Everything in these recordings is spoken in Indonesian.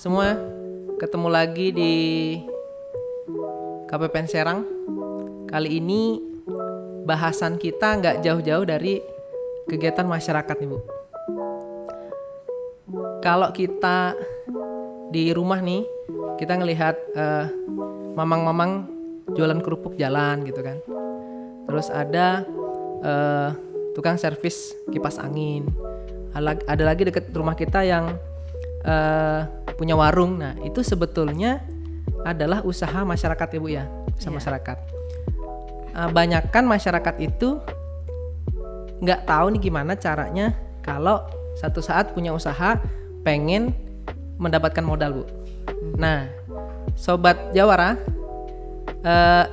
semua, ketemu lagi di KPPN Serang. Kali ini bahasan kita nggak jauh-jauh dari kegiatan masyarakat nih Bu. Kalau kita di rumah nih, kita ngelihat mamang-mamang jualan kerupuk jalan gitu kan. Terus ada tukang servis kipas angin. Ada lagi dekat rumah kita yang punya warung. Nah itu sebetulnya adalah usaha masyarakat ya Bu ya, usaha masyarakat. Banyakan masyarakat itu nggak tahu nih gimana caranya kalau satu saat punya usaha pengen mendapatkan modal Bu. Nah Sobat Jawara,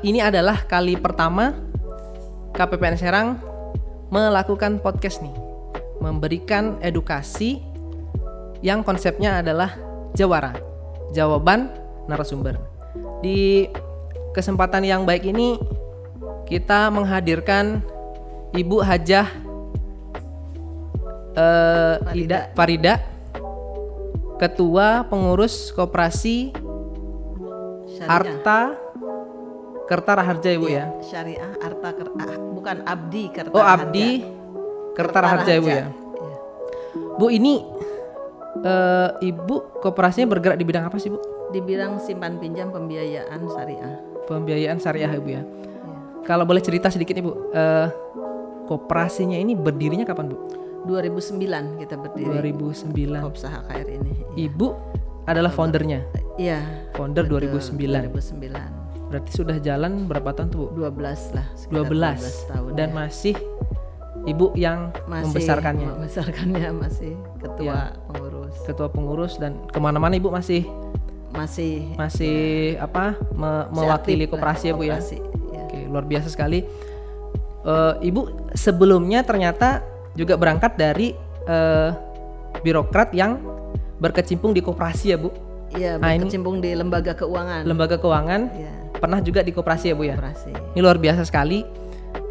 ini adalah kali pertama KPPN Serang melakukan podcast nih, memberikan edukasi yang konsepnya adalah Jawara, jawaban narasumber. Di kesempatan yang baik ini kita menghadirkan Ibu Hajah Ida Farida, Ketua Pengurus Koperasi Arta Kerta Raharja Ibu ya. Syariah Arta bukan Abdi Kerta. Oh Abdi Kerta Raharja Ibu ya. Bu ini Ibu koperasinya bergerak di bidang apa sih Bu? Di bidang simpan pinjam pembiayaan syariah. Pembiayaan syariah Ibu ya. Kalau boleh cerita sedikit Ibu, koperasinya ini berdirinya kapan Bu? 2009 kita berdiri. 2009. Kopsa HKR ini. Ibu adalah foundernya. Iya. Founder betul, 2009. 2009. Berarti sudah jalan berapa tahun tuh Bu? 12 lah. 12 tahun. Dan masih Ibu yang membesarkannya. Membesarkannya masih ketua pengurus. Ketua pengurus dan kemana-mana Ibu masih mewakili koperasi ya Bu ya. Oke, luar biasa sekali. Ibu sebelumnya ternyata juga berangkat dari birokrat yang berkecimpung di koperasi ya Bu. Iya, berkecimpung di lembaga keuangan. Lembaga keuangan. Ya. Pernah juga di koperasi ya Bu ya. Koperasi. Ini luar biasa sekali.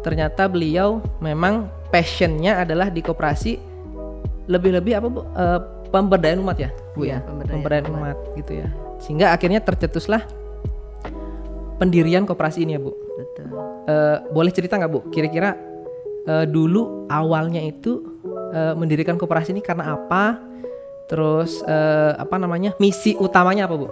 Ternyata beliau memang passionnya adalah di koperasi, lebih-lebih apa Bu? Pemberdayaan umat ya Bu ya. Pemberdayaan umat gitu ya. Sehingga akhirnya tercetuslah pendirian koperasi ini ya Bu. Betul. Boleh cerita nggak Bu? Kira-kira dulu awalnya itu mendirikan koperasi ini karena apa? Terus misi utamanya apa Bu?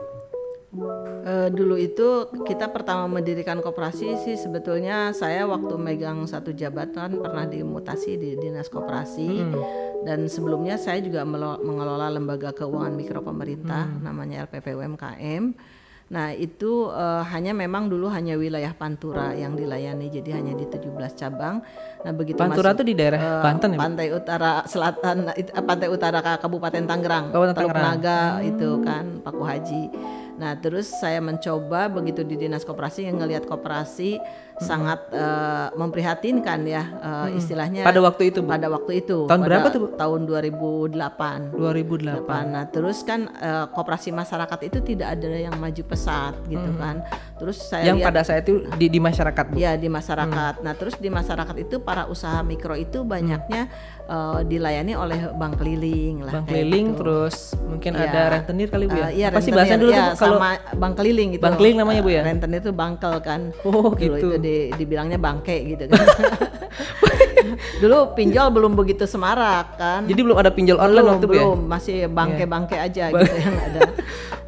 Dulu itu kita pertama mendirikan koperasi sih sebetulnya saya waktu megang satu jabatan pernah dimutasi di dinas koperasi dan sebelumnya saya juga mengelola lembaga keuangan mikro pemerintah namanya LPP UMKM. Nah itu memang dulu hanya wilayah Pantura yang dilayani, jadi hanya di 17 cabang. Nah begitu Pantura itu di daerah Banten ya? Pantai Utara Selatan, Pantai Utara Kabupaten Tangerang, Teluk Naga itu kan Paku Haji. Nah terus saya mencoba begitu di dinas koperasi yang ngelihat koperasi sangat memprihatinkan ya istilahnya. Pada waktu itu Bu? Pada waktu itu. Tahun berapa tuh Bu? Tahun 2008. Nah terus kan koperasi masyarakat itu tidak ada yang maju pesat gitu kan. Terus saya yang lihat, pada saat itu di masyarakat Bu? Iya di masyarakat. Nah terus di masyarakat itu para usaha mikro itu banyaknya dilayani oleh bank keliling lah. Bank keliling gitu. Terus mungkin ada rentenir kali Bu ya? Iya, apa sih bahasa dulu ya, Bu? Kalau sama bank keliling gitu. Bank keliling namanya Bu ya? Rentenir itu bangkel kan. Oh dulu gitu. Itu dibilangnya bangke gitu kan. Dulu pinjol belum begitu semarak kan. Jadi belum ada pinjol online waktu itu ya? Belum, masih bangke-bangke aja gitu yang ada.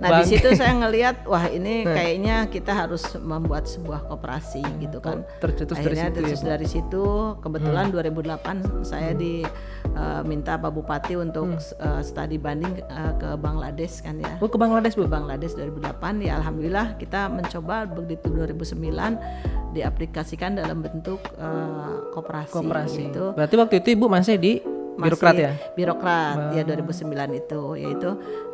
Nah di situ saya ngelihat wah ini kayaknya kita harus membuat sebuah koperasi gitu kan. Akhirnya tercetus dari situ. Kebetulan 2008 saya diminta Pak Bupati untuk studi banding ke Bangladesh kan ya. Oh ke Bangladesh Bu? Bangladesh 2008 ya alhamdulillah kita mencoba begitu 2009 diaplikasikan dalam bentuk koperasi gitu. Berarti waktu itu Ibu masih di birokrat ya? Birokrat ya 2009 itu yaitu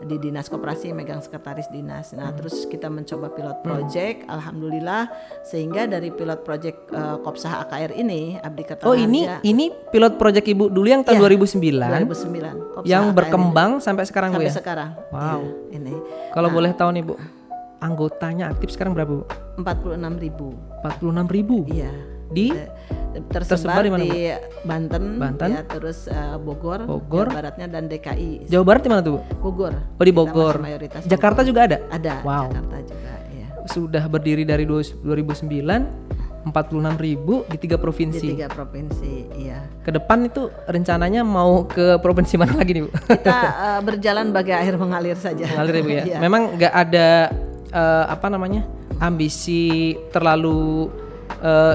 di dinas koperasi megang sekretaris dinas. Nah terus kita mencoba pilot project, alhamdulillah sehingga dari pilot project Kopsa HKR ini Abdi Kerta Raharja. ini pilot project Ibu dulu yang tahun 2009 yang berkembang sampai sekarang Bu ya? Sampai sekarang. Wow. Ya, ini. Kalau boleh tahu nih Bu, anggotanya aktif sekarang berapa Bu? 46.000. 46.000? Iya. Di tersebar di mana, Bu? di Banten, Banten. ya, terus Bogor, Bogor. Jawa Baratnya, dan DKI. Jawa Barat di mana tuh, Bu? Bogor. Oh, di Kita Bogor. masih mayoritas Jakarta Bogor. juga ada? Ada. Wow. Jakarta juga. Ya. Sudah berdiri dari 2009, 46.000 di 3 provinsi. Di 3 provinsi, iya. Ke depan itu rencananya mau ke provinsi mana lagi nih, Bu? Kita berjalan bagai air mengalir saja. Mengalir ya, Bu ya. Iya. Memang nggak ada ambisi terlalu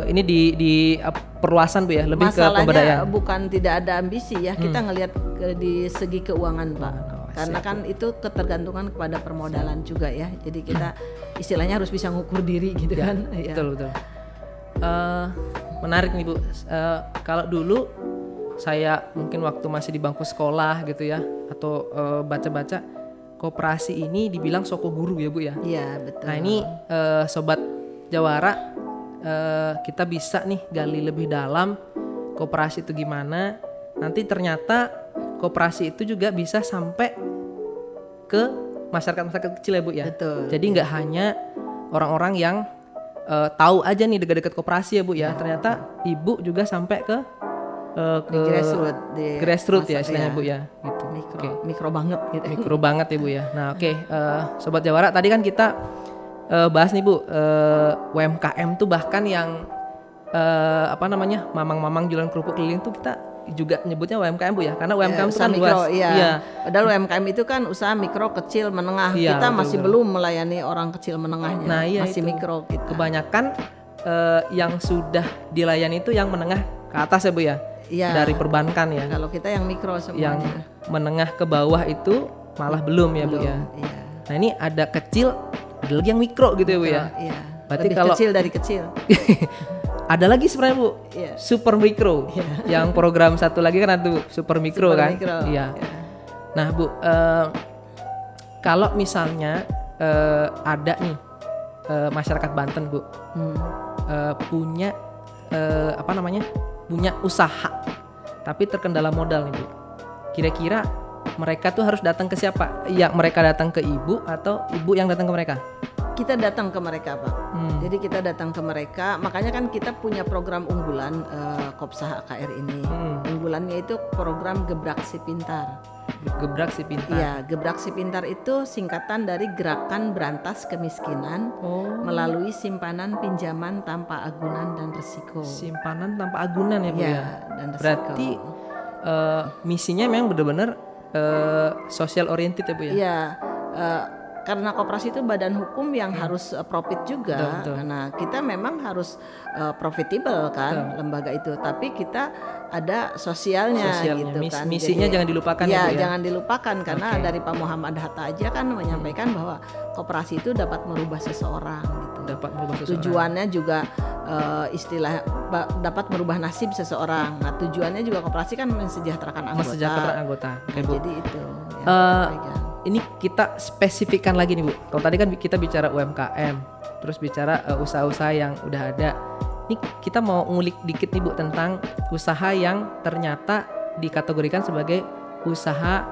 ini di perluasan, Bu ya, lebih ke pemberdayaan. Masalahnya bukan tidak ada ambisi ya, kita ngelihat di segi keuangan, Pak. Karena kan itu ketergantungan kepada permodalan juga ya. Jadi kita istilahnya harus bisa ngukur diri gitu Ya, kan. Ya. betul. Menarik nih, Bu. Kalau dulu saya mungkin waktu masih di bangku sekolah gitu ya, atau baca-baca, koperasi ini dibilang soko guru ya, Bu ya. Iya, betul. Nah ini Sobat Jawara, kita bisa nih gali lebih dalam koperasi itu gimana. Nanti ternyata koperasi itu juga bisa sampai ke masyarakat kecil ya, Bu ya. Betul. Jadi nggak hanya orang-orang yang tahu aja nih dekat-dekat koperasi ya, Bu ya. Ternyata Ibu juga sampai ke grassroots ya istilahnya, Bu ya. Gitu. Mikro banget gitu. Mikro banget ya, Bu ya. Nah, oke, Sobat Jawara, tadi kan kita bahas nih, Bu, UMKM tuh bahkan yang mamang-mamang jualan kerupuk keliling tuh kita juga nyebutnya UMKM, Bu ya, karena UMKM itu kan mikro, luas. Iya. Padahal UMKM itu kan usaha mikro, kecil, menengah. Iya, Kita betul, masih belum melayani orang kecil menengahnya. Nah, iya, masih itu. mikro kita. Kebanyakan yang sudah dilayani itu yang menengah ke atas ya, Bu ya. Iya. Dari perbankan ya. Kalau kita yang mikro semuanya. Yang menengah ke bawah itu malah belum ya, Bu ya. Iya. Nah, ini ada kecil, ada lagi yang mikro gitu ya, Bu ya. Iya. Berarti Lebih kalau kecil dari kecil. ada lagi sebenarnya, Bu, Iya. super mikro. Yang program satu lagi kan ada super mikro Super kan. mikro, Iya. iya. Nah, Bu, kalau misalnya ada nih masyarakat Banten, Bu, punya punya usaha, tapi terkendala modal nih, Bu. Kira-kira mereka tuh harus datang ke siapa? Ya, mereka datang ke Ibu atau Ibu yang datang ke mereka? Kita datang ke mereka, Pak. Jadi kita datang ke mereka. Makanya kan kita punya program unggulan Kopsa HKR ini. Unggulannya itu program Gebrak Si Pintar. Gebrak Si Pintar. Iya, Gebrak Si Pintar itu singkatan dari Gerakan Berantas Kemiskinan melalui simpanan pinjaman tanpa agunan dan resiko. Simpanan tanpa agunan ya, Bu Iya, ya. dan resiko. Berarti misinya memang benar-benar social oriented ya, Bu ya. Iya, karena koperasi itu badan hukum yang harus profit juga. Betul. Nah, kita memang harus profitable kan lembaga itu, tapi kita ada sosialnya gitu kan. Misinya Jadi, jangan dilupakan ya, Bu ya. jangan dilupakan karena dari Pak Muhammad Hatta aja kan menyampaikan bahwa koperasi itu dapat merubah seseorang gitu. Dapat merubah seseorang. Tujuannya juga dapat merubah nasib seseorang. Nah, tujuannya juga koperasi kan mensejahterakan anggota. Mensejahterakan anggota. Oke, Nah, Bu. jadi itu yang kita pegang. Ini kita spesifikkan lagi nih, Bu. Kalau tadi kan kita bicara UMKM, terus bicara usaha-usaha yang udah ada. Ini kita mau ngulik dikit nih, Bu, tentang usaha yang ternyata dikategorikan sebagai usaha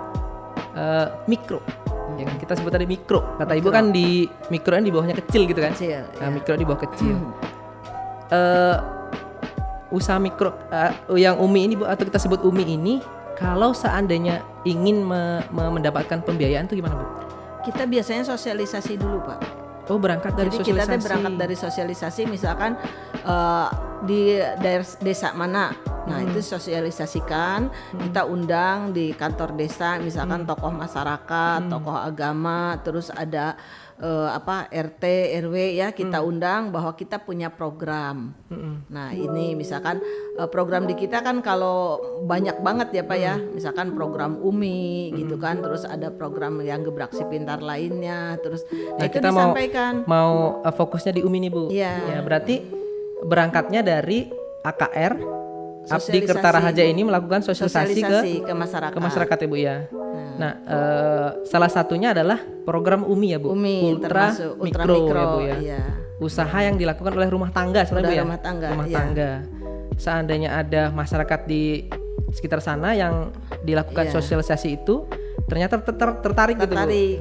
mikro. Ya kan, kita sebut tadi mikro. Kata Ibu kan di mikro kan di bawahnya kecil gitu kan. Kecil, Nah, ya. mikro di bawah kecil. Usaha mikro yang Umi ini, Bu, atau kita sebut Umi ini, kalau seandainya ingin mendapatkan pembiayaan tuh gimana, Bu? Kita biasanya sosialisasi dulu, Pak. Oh, berangkat dari Jadi sosialisasi. kita berangkat dari sosialisasi, misalkan di desa mana, nah itu sosialisasikan, kita undang di kantor desa, misalkan tokoh masyarakat, tokoh agama, terus ada RT, RW ya, kita undang bahwa kita punya program. Nah ini misalkan program di kita kan kalau banyak banget ya Pak ya, misalkan program UMI gitu kan, terus ada program yang Gebrak Si Pintar lainnya, terus Nah, itu kita disampaikan. mau fokusnya di UMI nih, Bu. Iya. Ya, berarti berangkatnya dari AKR Abdi Sosialisasi. Kertaraharja ini melakukan sosialisasi ke masyarakat. ke masyarakat ya, Bu ya. Nah, salah satunya adalah program UMI ya, Bu. UMI Ultra termasuk Mikro ya, Bu ya. Iya. Usaha yang dilakukan oleh rumah tangga sebenarnya, Bu ya. Rumah tangga, Rumah iya. tangga. Seandainya ada masyarakat di sekitar sana yang dilakukan Iya. sosialisasi itu ternyata tertarik gitu, Bu. Tertarik.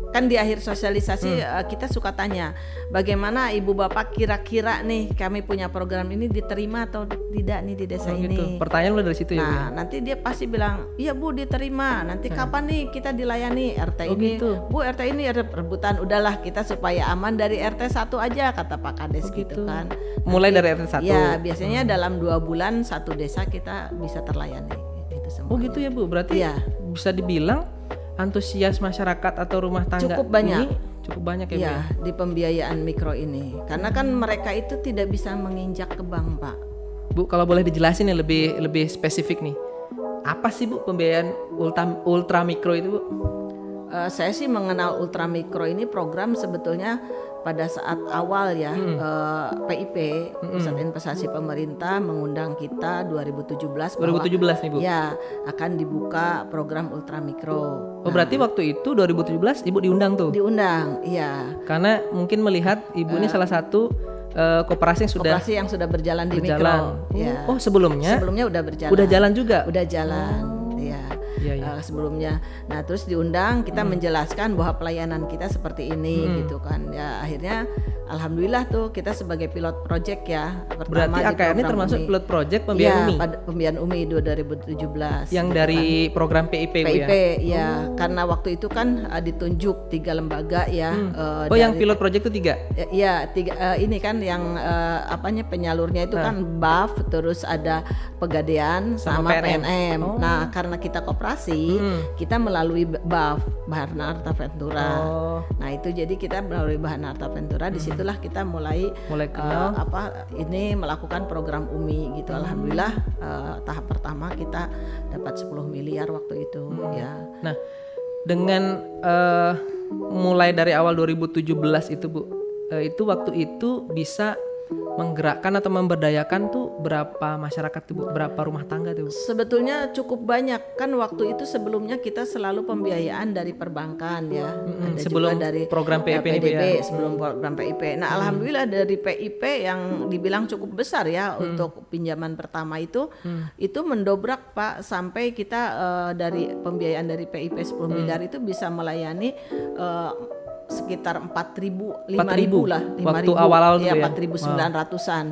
kan di akhir sosialisasi kita suka tanya bagaimana ibu bapak kira-kira nih kami punya program ini diterima atau tidak nih di desa ini. Gitu. Pertanyaan mulai dari situ ya. Nah, nanti dia pasti bilang, "Iya Bu, diterima. Nanti kapan nih kita dilayani RT ini?" Gitu. "Bu, RT ini ada rebutan." Udahlah, kita supaya aman dari RT 1 aja kata Pak Kades gitu kan. Mulai dari RT 1. Ya, biasanya dalam 2 bulan satu desa kita bisa terlayani itu semua. Oh gitu ya Bu. Berarti bisa dibilang antusias masyarakat atau rumah tangga cukup banyak. ini cukup banyak ya Bu ya? Di pembiayaan mikro ini. Karena kan mereka itu tidak bisa menginjak ke bank, Pak. Bu, kalau boleh dijelasin nih lebih spesifik nih. Apa sih Bu pembiayaan ultra mikro itu Bu? Saya sih mengenal ultramikro ini program sebetulnya pada saat awal ya PIP Pusat Investasi Pemerintah mengundang kita 2017 nih Bu. Ya akan dibuka program ultramikro. Oh berarti waktu itu 2017 Ibu diundang tuh? Diundang, iya. Karena mungkin melihat Ibu ini salah satu koperasi yang sudah berjalan di mikro. Oh sebelumnya udah berjalan. Udah jalan juga? Udah jalan. Sebelumnya. Nah, terus diundang kita menjelaskan bahwa pelayanan kita seperti ini gitu kan. Ya, akhirnya alhamdulillah tuh kita sebagai pilot project ya. Berarti AKR ini termasuk pilot project pembiayaan UMI. Pembiayaan UMI 2017. Yang dari program PIP ya. Karena waktu itu kan ditunjuk 3 lembaga ya. Yang pilot project itu 3? Iya, 3 ini kan yang penyalurnya itu kan BAF, terus ada Pegadaian sama PNM. Nah, karena kita koperasi, kita melalui BAF, Bahan Harta Ventura. Nah, itu jadi kita melalui Bahan Harta Ventura, disitulah kita mulai kenal melakukan program UMI gitu. Alhamdulillah tahap pertama kita dapat 10 miliar waktu itu ya. Nah, dengan mulai dari awal 2017 itu Bu, itu waktu itu bisa menggerakkan atau memberdayakan tuh berapa masyarakat tuh Bu? Berapa rumah tangga tuh Bu? Sebetulnya cukup banyak kan waktu itu sebelumnya kita selalu pembiayaan dari perbankan ya. Ada sebelum juga dari program PIP PDB sebelum program PIP. Nah, alhamdulillah dari PIP yang dibilang cukup besar ya untuk pinjaman pertama itu mendobrak Pak sampai kita dari pembiayaan dari PIP 10 miliar itu bisa melayani sekitar 4.000, 5.000 lah, 5.000 waktu awal-awal ya, 4.900-an.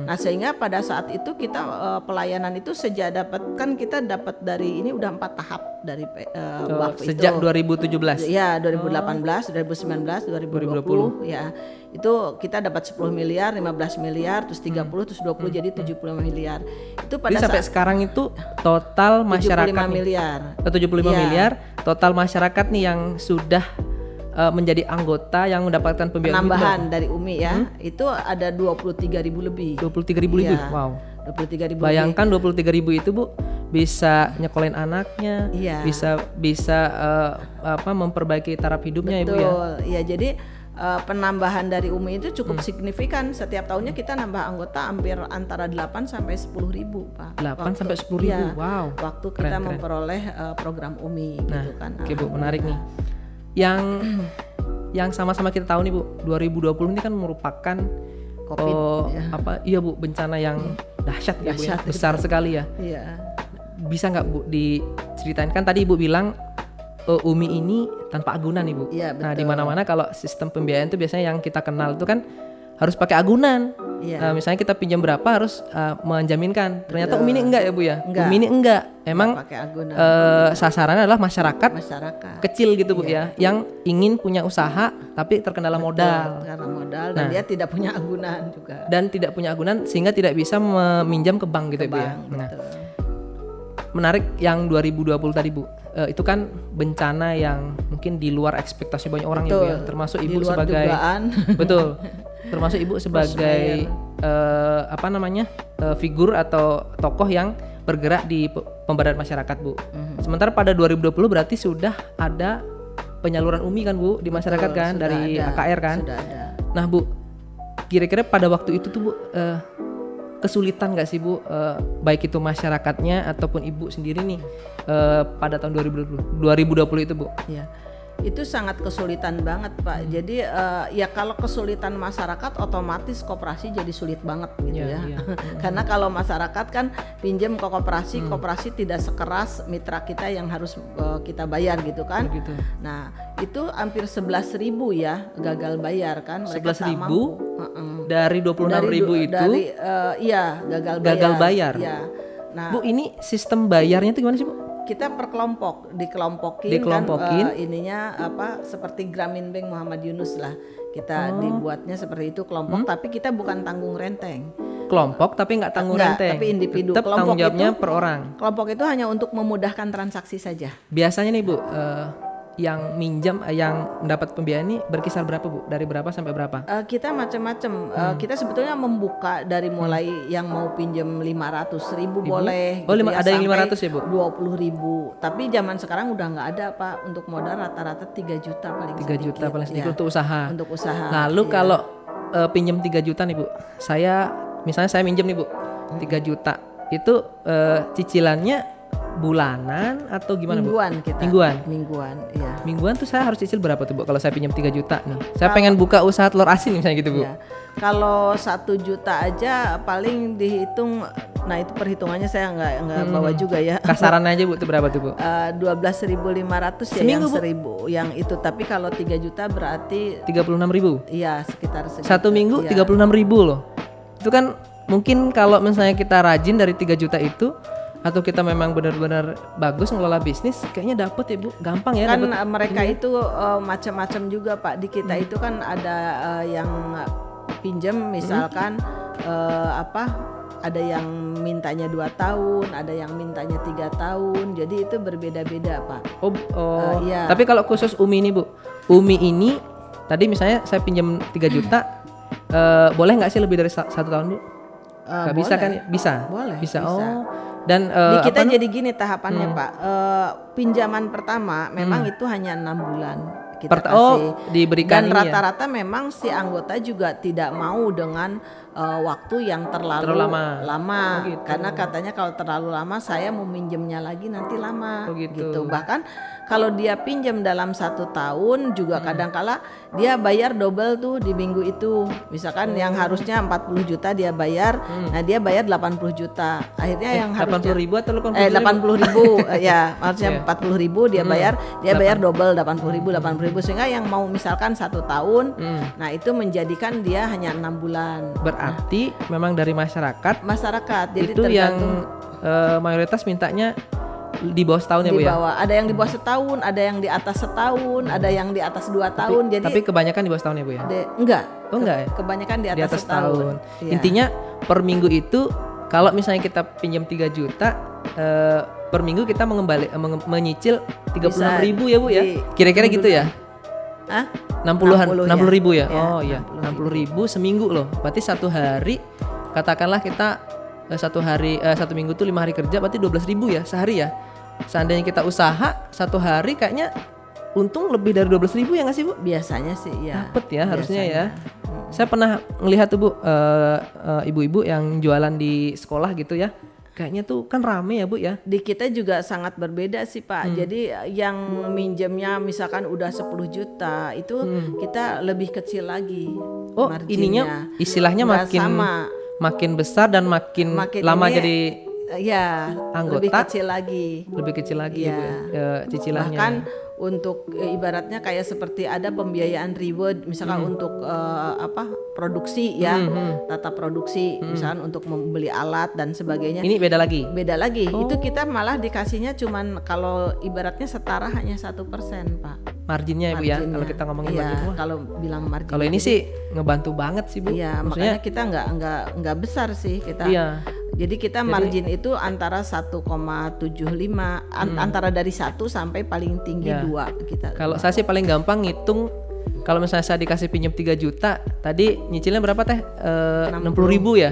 Nah, sehingga pada saat itu kita pelayanan itu kita dapat dari ini udah 4 tahap dari BAF sejak itu. 2017. Ya, 2018, 2019, 2020 ya. Itu kita dapat 10 miliar, 15 miliar, terus 30, terus 20 jadi 75 miliar. Itu pada jadi sampai sekarang itu total masyarakat 75 miliar. 75 miliar total masyarakat nih yang sudah menjadi anggota yang mendapatkan pembiayaan penambahan dari UMI ya. Itu ada 23.000 lebih. 23.000 lebih. Wow. 23.000. Bayangkan 23.000 itu Bu bisa nyekolahin anaknya, bisa memperbaiki taraf hidupnya. Betul. Ya Bu ya. Iya, jadi penambahan dari UMI itu cukup signifikan. Setiap tahunnya kita nambah anggota hampir antara 8 sampai 10.000 Pak. 8 sampai 10.000. Wow. Waktu kita memperoleh program UMI gitu kan. Oke Bu, menarik nih. Yang sama-sama kita tahu nih Bu, 2020 ini kan merupakan COVID Bu, bencana yang dahsyat ya Bu, ya, besar sekali ya. Iya. Bisa nggak Bu diceritain, kan tadi Ibu bilang UMI ini tanpa agunan nih Bu. Iya, betul. Nah, di mana-mana kalau sistem pembiayaan itu biasanya yang kita kenal itu kan harus pakai agunan. Iya. Misalnya kita pinjam berapa harus menjaminkan. Ternyata UMI ini enggak ya Bu ya. Enggak. UMI ini enggak. Emang sasarannya adalah masyarakat kecil gitu Bu ya, yang ingin punya usaha tapi terkendala modal. Dan dia tidak punya agunan juga. Dan tidak punya agunan sehingga tidak bisa meminjam ke bank gitu ya Bu ya. Nah, menarik yang 2020 tadi Bu. Itu kan bencana yang mungkin di luar ekspektasi banyak orang ya Bu ya. Termasuk Ibu sebagai betul. Termasuk Ibu sebagai figur atau tokoh yang bergerak di pemberdayaan masyarakat Bu. Sementara pada 2020 berarti sudah ada penyaluran UMI kan Bu di masyarakat kan, dari AKR kan. Sudah ada. Nah Bu, kira-kira pada waktu itu tuh Bu kesulitan nggak sih Bu, baik itu masyarakatnya ataupun Ibu sendiri nih pada tahun 2020 itu Bu? Ya. Itu sangat kesulitan banget Pak. Jadi ya kalau kesulitan masyarakat otomatis koperasi jadi sulit banget gitu ya. Karena kalau masyarakat kan pinjam ke koperasi, koperasi tidak sekeras mitra kita yang harus kita bayar gitu kan. Begitu. Nah itu hampir 11.000 ya gagal bayar kan. 11.000 dari 26.000 itu. Dari iya gagal bayar. Ya. Nah Bu, ini sistem bayarnya itu gimana sih Bu? Kita per kelompok, dikelompokin. Kan ininya apa seperti Grameen Bank Muhammad Yunus lah. Kita dibuatnya seperti itu kelompok, tapi kita bukan tanggung renteng. Kelompok tapi nggak tanggung renteng. Tapi individu. Tetap Kelompok tanggung jawabnya itu, per orang. Kelompok itu hanya untuk memudahkan transaksi saja. Biasanya nih Bu, yang minjam, yang mendapat pembiayaan ini berkisar berapa Bu? Dari berapa sampai berapa? Kita macam-macam. Kita sebetulnya membuka dari mulai yang mau pinjam 500.000 boleh. Oh, gitu ada yang 500 ya Bu? 20.000. Tapi zaman sekarang udah nggak ada Pak. Untuk modal rata-rata 3 juta paling 3 sedikit. juta paling sedikit Ya, untuk usaha. Untuk usaha. Lalu kalau pinjam 3 juta nih Bu, misalnya saya minjem nih Bu, 3 juta. Itu cicilannya bulanan atau gimana Bu? Mingguan kita. Mingguan, iya. Mingguan tuh saya harus cicil berapa tuh Bu kalau saya pinjam 3 juta nih? Saya pengen buka usaha telur asin misalnya gitu Bu. Iya. Kalau 1 juta aja paling dihitung, nah itu perhitungannya saya nggak bawa juga ya. Kasaran aja Bu, itu berapa tuh Bu? 12.500 ya seminggu, yang 1.000 yang itu. Tapi kalau 3 juta berarti 36.000. Iya sekitar segitu. 1 minggu ya. 36.000 loh. Itu kan mungkin kalau misalnya kita rajin dari 3 juta itu, atau kita memang benar-benar bagus ngelola bisnis, kayaknya dapet ya Bu, gampang ya. Kan mereka itu macam-macam juga Pak. Di kita itu kan ada yang pinjam misalkan ada yang mintanya 2 tahun, ada yang mintanya 3 tahun. Jadi itu berbeda-beda Pak. Iya. Tapi kalau khusus Umi ini Bu, Umi ini tadi misalnya saya pinjam 3 juta, boleh nggak sih lebih dari 1 tahun Bu? Nggak bisa kan? Bisa. Boleh. Bisa. Oh. Dan di kita jadi gini tahapannya Pak. Pinjaman pertama memang itu hanya 6 bulan kita kasih. Diberikan. Dan rata-rata memang si anggota juga tidak mau dengan waktu yang terlalu lama. Gitu. Karena katanya kalau terlalu lama saya mau minjemnya lagi nanti lama. Gitu. Bahkan kalau dia pinjam dalam 1 tahun juga kadangkala dia bayar double tuh di minggu itu. Misalkan yang harusnya 40 juta dia bayar, nah dia bayar 80 juta. Akhirnya yang harusnya 80.000 atau 80.000 ya, harusnya 40.000 dia bayar, bayar double 80.000 sehingga yang mau misalkan 1 tahun, nah itu menjadikan dia hanya 6 bulan. Berarti memang dari masyarakat jadi itu yang mayoritas mintanya di bawah setahun ya Bu ya? Ada yang di bawah setahun, ada yang di atas setahun, ada yang di atas 2 tahun. Tapi kebanyakan di bawah setahun ya Bu ya? Enggak. Enggak ya? Kebanyakan di atas setahun. Iya. Intinya per minggu itu kalau misalnya kita pinjam 3 juta per minggu kita menyicil 36.000 ya Bu ya? Kira-kira gitu ya? 60.000 ya? Oh iya, 60.000 seminggu loh. Berarti 1 hari, katakanlah kita 1 minggu tuh 5 hari kerja, berarti 12.000 ya sehari ya. Seandainya kita usaha 1 hari kayaknya untung lebih dari 12.000 ya nggak sih Bu? Biasanya sih ya. Dapet ya harusnya ya. Saya pernah ngelihat tuh Bu, ibu-ibu yang jualan di sekolah gitu ya. Kayaknya tuh kan rame ya Bu ya. Di kita juga sangat berbeda sih Pak. Jadi yang minjemnya misalkan udah 10 juta itu kita lebih kecil lagi. Oh marginnya. Ininya istilahnya makin besar dan makin lama jadi anggota. Lebih kecil lagi ya Bu ya, cicilannya. Bahkan untuk ibaratnya kayak seperti ada pembiayaan reward misalkan untuk produksi ya, tata produksi misalkan untuk membeli alat dan sebagainya. Ini beda lagi. Itu kita malah dikasihnya cuman kalau ibaratnya setara hanya 1% Pak. Marginnya ya Bu ya, kalau kita ngomongin margin. Kalau bilang margin. Kalau ini sih ngebantu banget sih Bu. Iya, makanya kita nggak besar sih kita. Iya. Jadi kita margin itu antara 1,75 antara dari 1 sampai paling tinggi 2 kita. Kalau saya sih paling gampang ngitung, kalau misalnya saya dikasih pinjam 3 juta, tadi nyicilnya berapa teh? 60.000 ya.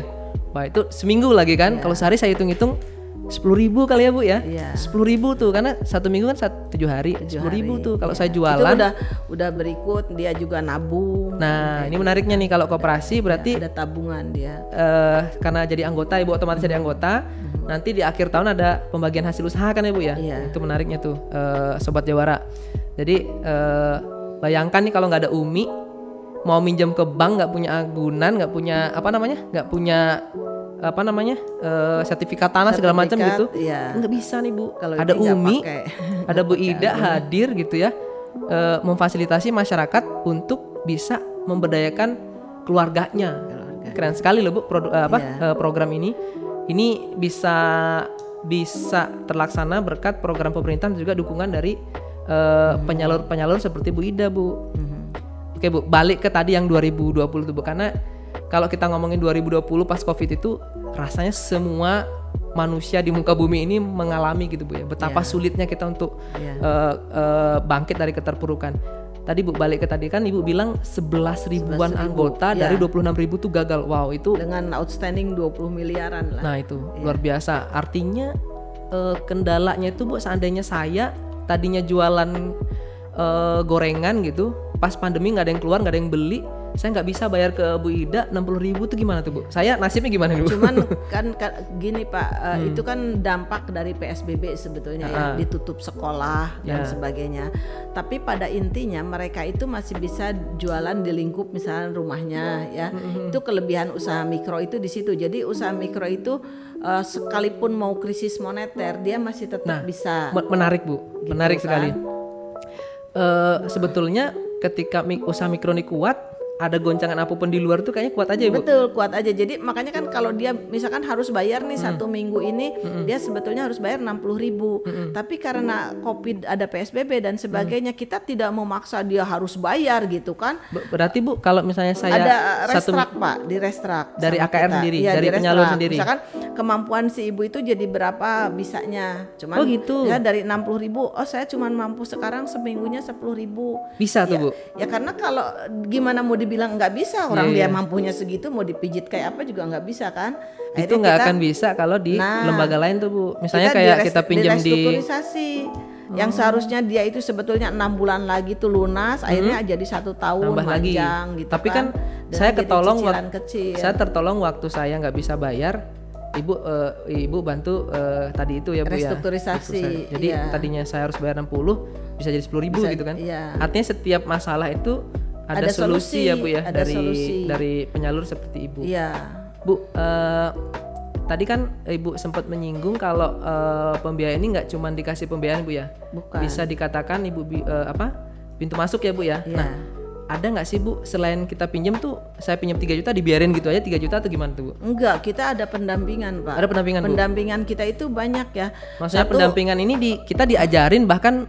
Wah itu seminggu lagi kan. Kalau sehari saya hitung-hitung 10.000 kali ya Bu ya. 10.000 tuh karena 1 minggu kan 7 hari. 10.000 tuh kalau saya jualan. Itu udah berikut dia juga nabung. Nah ini menariknya nih kalau koperasi berarti ada tabungan dia. Karena jadi anggota Ibu otomatis jadi anggota. Nanti di akhir tahun ada pembagian hasil usaha kan ya Bu ya. Itu menariknya tuh Sobat Jawara. Jadi bayangkan nih kalau nggak ada Umi, mau minjem ke bank nggak punya agunan, nggak punya sertifikat tanah segala macam gitu, nggak bisa nih Bu. Kalau ada Umi, ada Bu Ida hadir gitu ya, memfasilitasi masyarakat untuk bisa memberdayakan keluarganya. Keren sekali loh Bu program ini. Ini bisa terlaksana berkat program pemerintah dan juga dukungan dari penyalur seperti Bu Ida Bu. Oke Bu, balik ke tadi yang 2020 tuh Bu, karena kalau kita ngomongin 2020 pas Covid itu rasanya semua manusia di muka bumi ini mengalami gitu Bu ya, betapa sulitnya kita untuk bangkit dari keterpurukan. Tadi Bu balik ke tadi kan Ibu bilang 11 ribuan anggota dari 26 ribu tuh gagal. Wow, itu dengan outstanding 20 miliaran lah. Nah itu luar biasa. Artinya kendalanya itu Bu, seandainya saya tadinya jualan gorengan gitu, pas pandemi nggak ada yang keluar, nggak ada yang beli, saya nggak bisa bayar ke Bu Ida 60.000 tuh gimana tuh Bu? Saya nasibnya gimana Bu? Cuman kan gini Pak, itu kan dampak dari PSBB sebetulnya ya, ditutup sekolah dan sebagainya. Tapi pada intinya mereka itu masih bisa jualan di lingkup misalnya rumahnya ya. Itu kelebihan usaha mikro itu di situ. Jadi usaha mikro itu sekalipun mau krisis moneter dia masih tetap bisa. Menarik Bu, gitu, menarik kan? Sekali. Sebetulnya ketika usaha mikro ini kuat, ada goncangan apapun di luar tuh kayaknya kuat aja ya Bu? Betul, kuat aja. Jadi makanya kan kalau dia misalkan harus bayar nih 1 minggu ini, dia sebetulnya harus bayar 60.000. Tapi karena Covid ada PSBB dan sebagainya, kita tidak memaksa dia harus bayar gitu kan. Berarti Bu, kalau misalnya saya ada restrak Pak, di restrak dari AKR kita sendiri, ya, dari penyalur sendiri. Misalkan kemampuan si ibu itu jadi berapa bisanya. Cuman gitu. Ya dari 60.000, saya cuma mampu sekarang seminggunya 10.000. Bisa tuh Bu? Ya karena kalau gimana mau dibilang nggak bisa, orang dia mampunya segitu mau dipijit kayak apa juga nggak bisa kan. Itu nggak akan bisa kalau di lembaga lain tuh Bu. Misalnya kayak kita pinjam di restrukturisasi yang seharusnya dia itu sebetulnya 6 bulan lagi tuh lunas, akhirnya jadi 1 tahun panjang gitu. Tapi kan saya tertolong waktu saya nggak bisa bayar. Ibu bantu tadi itu ya Bu, restrukturisasi. Jadi tadinya saya harus bayar 60 bisa jadi 10.000 gitu kan. Artinya setiap masalah itu ada solusi ya Bu ya, dari penyalur seperti Ibu. Iya. Bu, tadi kan Ibu sempat menyinggung kalau pembiayaan ini nggak cuma dikasih pembiayaan Bu ya. Bukan. Bisa dikatakan Ibu pintu masuk ya Bu ya. Iya. Nah, ada nggak sih Bu, selain kita pinjam tuh, saya pinjam 3 juta dibiarin gitu aja 3 juta atau gimana tuh Bu? Enggak, kita ada pendampingan Pak. Ada pendampingan Bu? Pendampingan kita itu banyak ya. Maksudnya pendampingan ini kita diajarin bahkan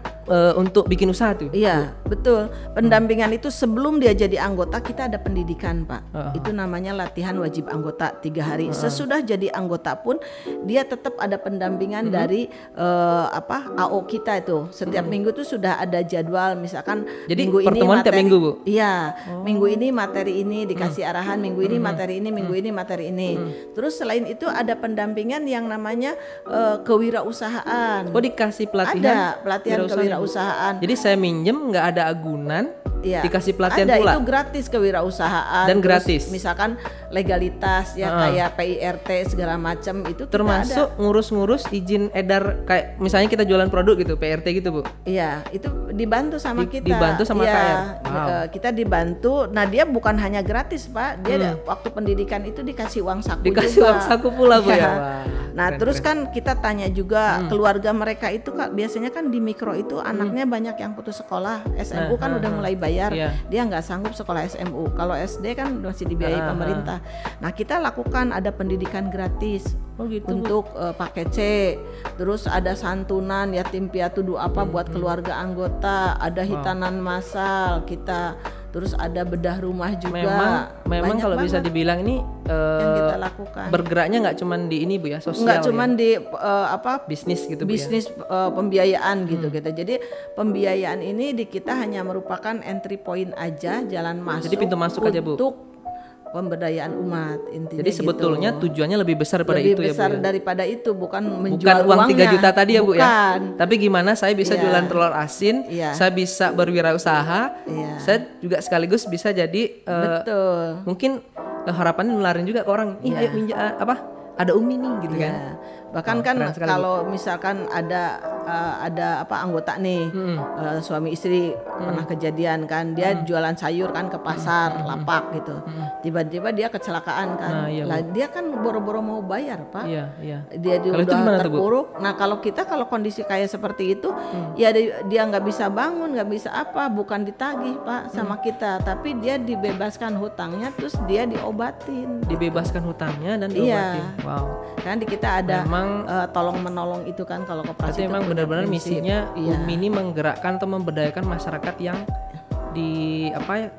untuk bikin usaha tuh? Iya, betul. Pendampingan itu sebelum dia jadi anggota kita ada pendidikan Pak. Itu namanya latihan wajib anggota 3 hari. Sesudah jadi anggota pun dia tetap ada pendampingan dari AO kita itu. Setiap minggu tuh sudah ada jadwal, misalkan jadi minggu ini pertemuan tiap minggu Bu? Iya, minggu ini materi ini dikasih arahan, minggu ini materi ini, minggu ini materi ini. Terus selain itu ada pendampingan yang namanya kewirausahaan. Oh, dikasih pelatihan? Ada pelatihan kewirausahaan. Jadi saya minjem nggak ada agunan, dikasih pelatihan ada, pula? Itu gratis kewirausahaan. Dan gratis? Misalkan legalitas ya kayak PIRT segala macam itu termasuk ngurus-ngurus izin edar, kayak misalnya kita jualan produk gitu, PRT gitu Bu? Iya, itu dibantu sama kita. Dibantu sama KR? Kita dibantu. Nah dia bukan hanya gratis Pak, dia waktu pendidikan itu dikasih uang saku uang saku pula Bu ya? Wah, nah terus kan kita tanya juga keluarga mereka itu biasanya kan di mikro itu anaknya banyak yang putus sekolah, SMU kan udah mulai bayar, dia nggak sanggup sekolah SMU. Kalau SD kan masih dibiayai pemerintah. Nah kita lakukan ada pendidikan gratis untuk paket C, terus ada santunan yatim piatu apa buat keluarga anggota, ada hitanan massal kita, terus ada bedah rumah juga. Memang kalau bisa dibilang ini yang kita lakukan. Bergeraknya nggak cuma di ini Bu ya, sosial. Nggak cuma di bisnis gitu Bu bisnis ya? Pembiayaan gitu kita. Jadi pembiayaan ini di kita hanya merupakan entry point aja, jalan masuk. Jadi pintu masuk aja Bu. Untuk pemberdayaan umat intinya. Jadi sebetulnya tujuannya lebih besar daripada itu ya Bu. Lebih besar daripada itu, bukan menjual uang uangnya. 3 juta tadi ya Bu bukan. Ya. Tapi gimana saya bisa jualan telur asin, saya bisa berwirausaha, saya juga sekaligus bisa jadi betul. Mungkin harapannya nularin juga ke orang. Ih ayo ada Umi nih gitu kan. Bahkan kan kalau misalkan ada ada anggota nih suami istri pernah kejadian kan, dia jualan sayur kan ke pasar lapak gitu, tiba-tiba dia kecelakaan kan. Lah dia kan boro-boro mau bayar Pak. Dia udah terpuruk. Nah kalau kondisi kayak seperti itu ya dia nggak bisa bangun, nggak bisa apa, bukan ditagih Pak sama kita, tapi dia dibebaskan hutangnya, terus dia diobatin. Dibebaskan hutangnya dan diobatin. Wow. Kan di kita ada tolong menolong itu kan kalau koperasi. Memang benar-benar misinya UMI ini menggerakkan atau memberdayakan masyarakat yang di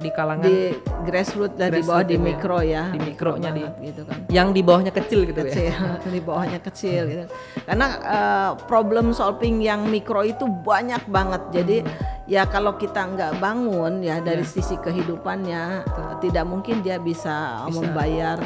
kalangan di grassroots dari bawah di mikro ya. Di mikronya gitu kan. Yang di bawahnya kecil gitu ya. Di bawahnya kecil gitu. Karena problem solving yang mikro itu banyak banget. Jadi ya kalau kita nggak bangun ya dari sisi kehidupannya tidak mungkin dia bisa membayar.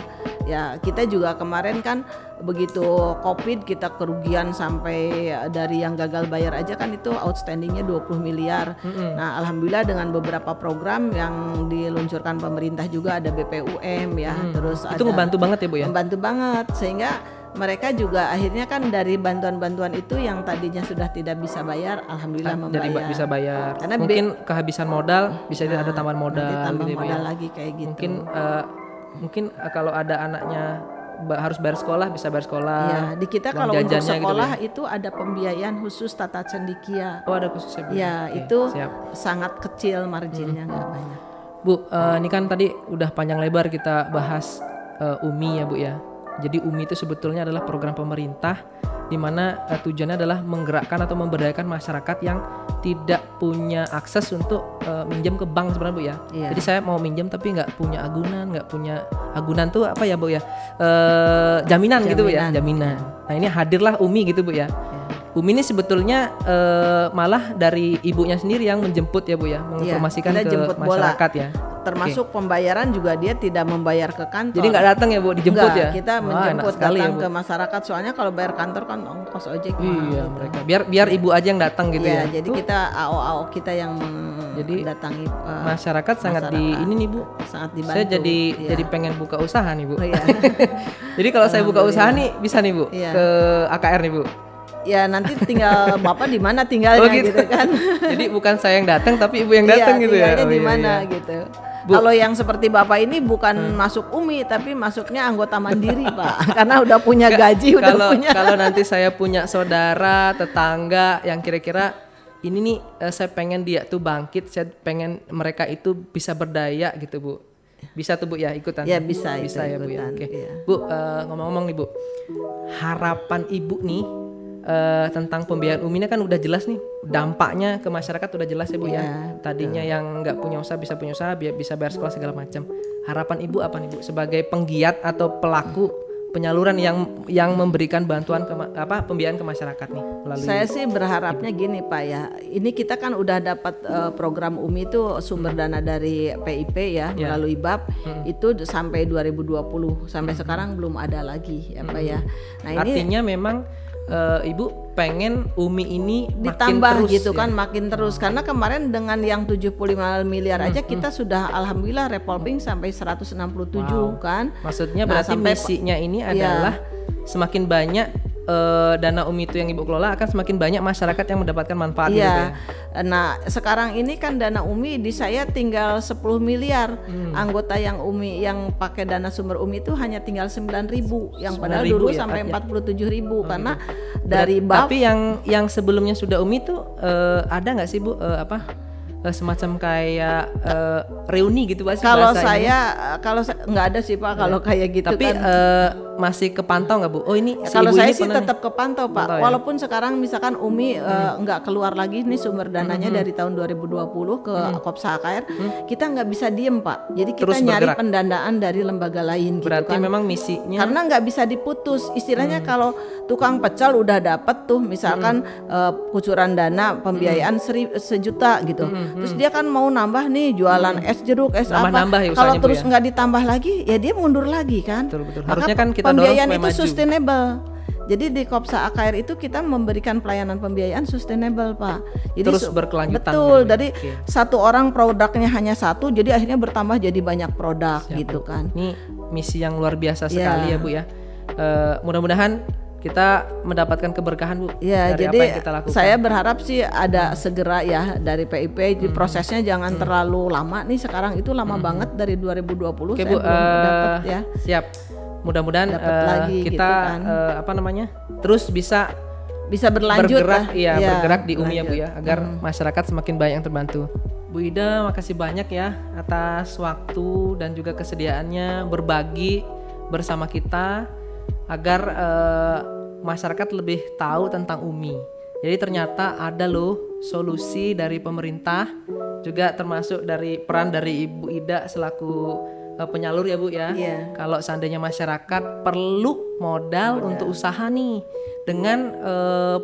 Ya kita juga kemarin kan begitu Covid kita kerugian sampai dari yang gagal bayar aja kan itu outstandingnya 20 miliar. Nah alhamdulillah dengan beberapa program yang diluncurkan pemerintah juga ada BPUM ya. Terus itu ngebantu banget ya Bu ya? Membantu banget sehingga mereka juga akhirnya kan dari bantuan-bantuan itu yang tadinya sudah tidak bisa bayar, alhamdulillah membayar. Jadi bisa bayar. Karena mungkin kehabisan modal, bisa ada tambahan modal. Tambah gitu modal ya. lagi kayak gitu. Mungkin kalau ada anaknya harus bayar sekolah, bisa bayar sekolah. Ya, di kita kalau untuk sekolah gitu ya? itu ada pembiayaan khusus tata cendikia. Oh ada khususnya Bu. Ya itu sangat kecil marginnya, nggak banyak. Bu, ini kan tadi udah panjang lebar kita bahas UMI ya Bu ya. Jadi UMI itu sebetulnya adalah program pemerintah di mana tujuannya adalah menggerakkan atau memberdayakan masyarakat yang tidak punya akses untuk minjem ke bank sebenarnya Bu ya. Jadi saya mau minjem tapi nggak punya agunan tuh apa ya Bu ya? Jaminan gitu ya, jaminan. Nah ini hadirlah UMI gitu Bu ya. UMI ini sebetulnya malah dari ibunya sendiri yang menjemput ya Bu ya, menginformasikan ke masyarakat ya. Termasuk pembayaran juga dia tidak membayar ke kantor. Jadi nggak datang ya Bu, dijemput ya? Kita menjemput datang ke masyarakat. Soalnya kalau bayar kantor kan ongkos ojek. Iya mereka. Biar ibu aja yang datang gitu ya. Jadi kita AO kita yang mendatangi masyarakat sangat ini nih Bu. Sangat dibantu. Saya jadi pengen buka usaha nih Bu. Jadi kalau saya buka usaha nih bisa nih Bu ke AKR nih Bu. Ya nanti tinggal Bapak di mana tinggalnya gitu kan. Jadi bukan saya yang datang tapi ibu yang datang gitu ya. Tinggalnya di mana gitu. Kalau yang seperti Bapak ini bukan masuk UMI tapi masuknya anggota mandiri Pak. Karena udah punya gaji, punya. Kalau nanti saya punya saudara, tetangga yang kira-kira ini nih saya pengen dia tuh bangkit, saya pengen mereka itu bisa berdaya gitu Bu. Bisa tuh Bu ya ikutan? Ya bisa ya Bu ya. Oke. Ya. Bu ngomong-ngomong nih Bu, harapan Ibu nih tentang pembiayaan UMI ini kan udah jelas nih dampaknya ke masyarakat udah jelas ya Bu ya. Tadinya yang nggak punya usaha bisa punya usaha, bisa bayar sekolah segala macam. Harapan Ibu apa nih Bu sebagai penggiat atau pelaku penyaluran yang memberikan bantuan pembiayaan ke masyarakat nih melalui. Saya sih berharapnya gini Pak ya. Ini kita kan udah dapat program UMI itu sumber dana dari PIP ya melalui BAP itu sampai 2020 sampai sekarang belum ada lagi ya Pak ya. Nah ini artinya memang Ibu pengen UMI ini ditambah makin terus, gitu kan, makin terus karena kemarin dengan yang 75 miliar aja kita sudah alhamdulillah revolving sampai 167 kan. Maksudnya berarti misinya ini adalah semakin banyak dana UMI itu yang Ibu kelola akan semakin banyak masyarakat yang mendapatkan manfaat gitu ya. Nah sekarang ini kan dana UMI di saya tinggal 10 miliar anggota yang UMI yang pakai dana sumber UMI itu hanya tinggal 9.000 yang padahal dulu ya, sampai 47.000 karena dari BAP. Tapi yang sebelumnya sudah UMI itu ada nggak sih Bu semacam kayak reuni gitu Pak? Kalau saya nggak ada sih Pak kalau kayak gitu. Tapi kan masih kepantau nggak Bu? Oh ini si kalau ibu saya ini sih tetap kepantau Pak. Walaupun sekarang misalkan UMI nggak keluar lagi nih sumber dananya dari tahun 2020 ke Kopsa AKR, kita nggak bisa diem Pak. Jadi kita terus nyari bergerak. pendanaan dari lembaga lain. Berarti gitu kan. memang misinya. Karena nggak bisa diputus. Istilahnya kalau tukang pecel udah dapat tuh misalkan kucuran dana pembiayaan 1 juta gitu. Terus dia kan mau nambah nih jualan es jeruk, es apa. Ya kalau terus nggak ditambah lagi, ya dia mundur lagi kan. Betul. Maka Harusnya kan kita pembiayaan dorong itu sustainable. Jadi di Kopsa AKR itu kita memberikan pelayanan pembiayaan sustainable Pak. Jadi terus berkelanjutan. Betul. Dari satu orang produknya hanya satu, jadi akhirnya bertambah jadi banyak produk gitu kan. Ini misi yang luar biasa sekali ya Bu ya. Mudah-mudahan kita mendapatkan keberkahan Bu. Ya, dari jadi apa yang kita lakukan. saya berharap sih ada segera ya dari PIP. Jadi prosesnya jangan terlalu lama nih, sekarang itu lama banget dari 2020. Oke, saya Bu, belum dapat ya. Siap. Mudah-mudahan Dapat lagi kita gitu kan. terus bisa berlanjut bergerak, lah. iya, Ya, bergerak di UMI ya Bu lanjut. ya, agar masyarakat semakin banyak yang terbantu. Bu Ida, makasih banyak ya atas waktu dan juga kesediaannya berbagi bersama kita agar masyarakat lebih tahu tentang UMI. Jadi ternyata ada loh solusi dari pemerintah, juga termasuk dari peran dari Ibu Ida selaku penyalur ya Bu ya. Iya. Kalau seandainya masyarakat perlu modal untuk usaha nih dengan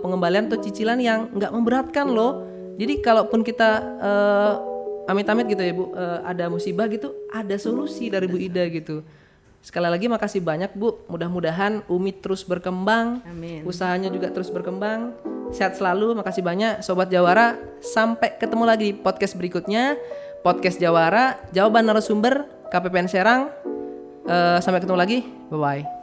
pengembalian atau cicilan yang nggak memberatkan loh. Jadi kalaupun kita amit-amit gitu ya Bu, ada musibah gitu, ada solusi dari Bu Ida gitu. Sekali lagi makasih banyak Bu, mudah-mudahan UMI terus berkembang, Amin. usahanya juga terus berkembang. Sehat selalu, makasih banyak Sobat Jawara. Sampai ketemu lagi di podcast berikutnya, Podcast Jawara, jawaban narasumber KPPN Serang. Sampai ketemu lagi, bye-bye.